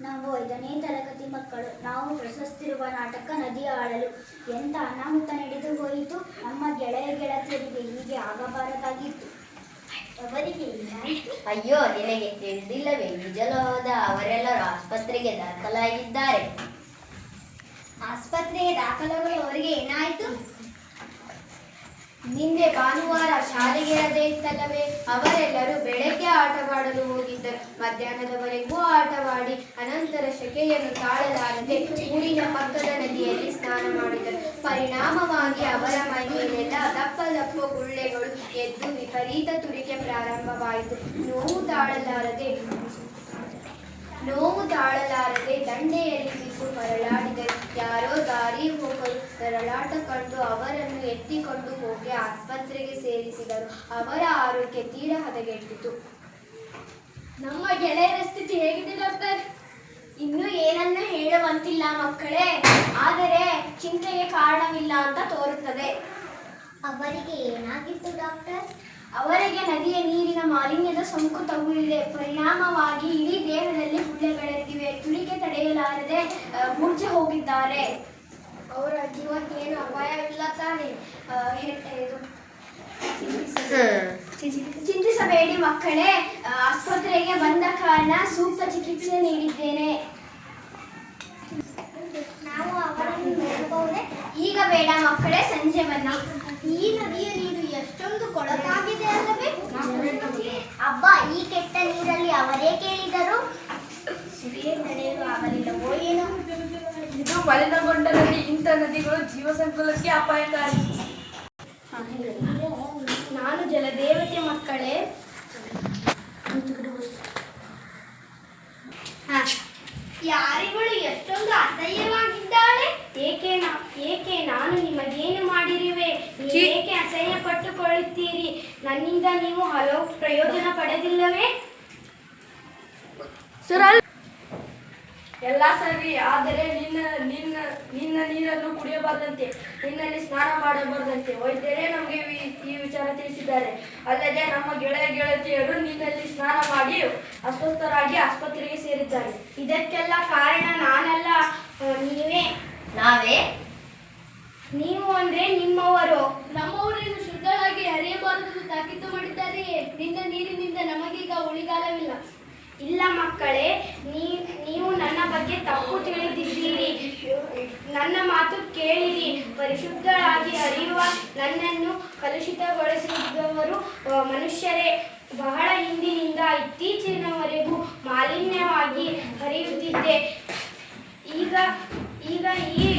ನಾವು 5ನೇ ತರಗತಿ ಮಕ್ಕಳು. ನಾವು ಪ್ರಶಸ್ತಿರುವ ನಾಟಕ ನದಿ ಆಳಲು. ಎಂಥ ಅನಾಹುತ ನಡೆದು ಹೋಯಿತು. ನಮ್ಮ ಗೆಳೆಯ ಗೆಳತಿಯರಿಗೆ ಹೀಗೆ ಆಗಬಾರದಾಗಿತ್ತು. ಅವರಿಗೆ ಏನಾಯಿತು? ಅಯ್ಯೋ, ನಿನಗೆ ತಿಳಿದಿಲ್ಲವೇ? ನಿಜಲವಾದ ಅವರೆಲ್ಲರೂ ಆಸ್ಪತ್ರೆಗೆ ದಾಖಲಾಗಿದ್ದಾರೆ. ಆಸ್ಪತ್ರೆಗೆ ದಾಖಲಾಗುವವರಿಗೆ ಏನಾಯಿತು? ನಿನ್ನೆ ಭಾನುವಾರ ಶಾಲೆಗೆ ರಜೆ ಇತ್ತಲ್ಲವೇ? ಅವರೆಲ್ಲರೂ ಬೆಳಗ್ಗೆ ಆಟವಾಡಲು ಹೋಗಿದ್ದರು. ಮಧ್ಯಾಹ್ನದವರೆಗೂ ಆಟವಾಡಿ ಅನಂತರ ಶೆಕೆಯನ್ನು ತಾಳಲಾರದೆ ಊರಿನ ಪಕ್ಕದ ನದಿಯಲ್ಲಿ ಸ್ನಾನ ಮಾಡಿದರು. ಪರಿಣಾಮವಾಗಿ ಅವರ ಮೈಯಲ್ಲೆಲ್ಲ ದಪ್ಪ ದಪ್ಪ ಗುಳ್ಳೆಗಳು ಎದ್ದು ವಿಪರೀತ ತುರಿಕೆ ಪ್ರಾರಂಭವಾಯಿತು. ನೋವು ತಾಳಲಾರದೆ ದಂಡೆಯಲ್ಲಿ ಬಿದ್ದು ಹೊರಳಾಡಿದರು. ಯಾರೋ ದಾರಿ ಹೋಗಲು ನರಳಾಟ ಕಂಡು ಅವರನ್ನು ಎತ್ತಿಕೊಂಡು ಹೋಗಿ ಆಸ್ಪತ್ರೆಗೆ ಸೇರಿಸಿದರು. ಅವರ ಆರೋಗ್ಯ ತೀರಾ ಹದಗೆಟ್ಟಿತು. ನಮ್ಮ ಗೆಳೆಯರ ಸ್ಥಿತಿ ಹೇಗಿದೆ ಡಾಕ್ಟರ್? ಇನ್ನೂ ಏನನ್ನು ಹೇಳುವಂತಿಲ್ಲ ಮಕ್ಕಳೇ, ಆದರೆ ಚಿಂತೆಗೆ ಕಾರಣವಿಲ್ಲ ಅಂತ ತೋರುತ್ತದೆ. ಅವರಿಗೆ ಏನಾಗಿತ್ತು ಡಾಕ್ಟರ್? ಅವರಿಗೆ ನದಿಯ ನೀರಿನ ಮಾಲಿನ್ಯದ ಸೋಂಕು ತಗುಲಿದೆ. ಪರಿಣಾಮವಾಗಿ ಇಡೀ ದೇಹದಲ್ಲಿ ಗುಳ್ಳೆಗಳೆದ್ದಿವೆ. ತುರಿಕೆ ತಡೆಯಲಾರದೆ ಮೂರ್ಛೆ ಹೋಗಿದ್ದಾರೆ. ಅವರ ಜೀವಕ್ಕೆ ಏನು ಅಪಾಯವಿಲ್ಲ ತಾನೆ? ಚಿಂತಿಸಬೇಡಿ ಮಕ್ಕಳೇ, ಆಸ್ಪತ್ರೆಗೆ ಬಂದ ಕಾರಣ ಸೂಕ್ತ ಚಿಕಿತ್ಸೆ ನೀಡಿದ್ದೇನೆ. ನಾವು ಅವರನ್ನು ನೋಡಬಹುದೇ? ಈಗ ಬೇಡ ಮಕ್ಕಳೇ, ಸಂಜೆ ಬನ್ನಿ. ಈ ನದಿಯ ನೀರು ಎಷ್ಟೊಂದು ಕೊಳಕಾಗಿದೆ ಅಲ್ಲವೇ? ಅಬ್ಬ, ಈ ಕೆಟ್ಟ ನೀರಲ್ಲಿ ಅವರೇ ಕೇಳಿದರು. ಸಿರಿಯೇ ನಡೆಯಲು ಆಗಲಿಲ್ಲವೋ ಏನೋ? ಇದು ಮಲಿನಗೊಂಡ ನದಿ. ಇಂಥ ನದಿಗಳು ಜೀವ ಸಂಕುಲಕ್ಕೆ ಅಪಾಯಕಾರಿ. ನಾನು ಜಲದೇವತೆ ಮಕ್ಕಳೇ. ಯಾರಿಗಳು ಎಷ್ಟೊಂದು ಅಸಹ್ಯವಾಗಿದ್ದಾಳೆ? ಏಕೆ ನಾನು ನಿಮಗೇನು ಮಾಡಿರುವೆ? ಏಕೆ ಅಸಹ್ಯ ಪಟ್ಟುಕೊಳ್ಳುತ್ತೀರಿ? ನನ್ನಿಂದ ನೀವು ಹಲವು ಪ್ರಯೋಜನ ಪಡೆದಿಲ್ಲವೇ? ಎಲ್ಲ ಸರಿ, ಆದರೆ ನಿನ್ನ ನೀರನ್ನು ಕುಡಿಯಬಾರದಂತೆ, ನಿನ್ನಲ್ಲಿ ಸ್ನಾನ ಮಾಡಬಾರದಂತೆ ವೈದ್ಯರೇ ನಮಗೆ ಈ ವಿಚಾರ ತಿಳಿಸಿದ್ದಾರೆ. ಅಲ್ಲದೆ ನಮ್ಮ ಗೆಳೆಯ ಗೆಳತಿಯರು ನಿನ್ನಲ್ಲಿ ಸ್ನಾನ ಮಾಡಿ ಅಸ್ವಸ್ಥರಾಗಿ ಆಸ್ಪತ್ರೆಗೆ ಸೇರಿದ್ದಾರೆ. ಇದಕ್ಕೆಲ್ಲ ಕಾರಣ ನಾನಲ್ಲ, ನೀವೇ. ನಾವೇ? ನೀವು ಅಂದ್ರೆ ನಿಮ್ಮವರು. ನಮ್ಮವರನ್ನು ಶುದ್ಧರಾಗಿ ಹರಿಯಬಾರದು ತಾಕೀತು ಮಾಡಿದ್ದಾರೆಯೇ? ನಿನ್ನ ನೀರಿನಿಂದ ನಮಗೀಗ ಉಳಿಗಾಲವಿಲ್ಲ. ಇಲ್ಲ ಮಕ್ಕಳೇ, ನೀವು ನನ್ನ ಬಗ್ಗೆ ತಪ್ಪು ತಿಳಿದಿದ್ದೀರಿ. ನನ್ನ ಮಾತು ಕೇಳಿರಿ. ಪರಿಶುದ್ಧರಾಗಿ ಹರಿಯುವ ನನ್ನನ್ನು ಕಲುಷಿತಗೊಳಿಸಿದವರು ಮನುಷ್ಯರೇ. ಬಹಳ ಹಿಂದಿನಿಂದ ಇತ್ತೀಚಿನವರೆಗೂ ಮಾಲಿನ್ಯವಾಗಿ ಹರಿಯುತ್ತಿದ್ದೆ. ಈಗ ಈ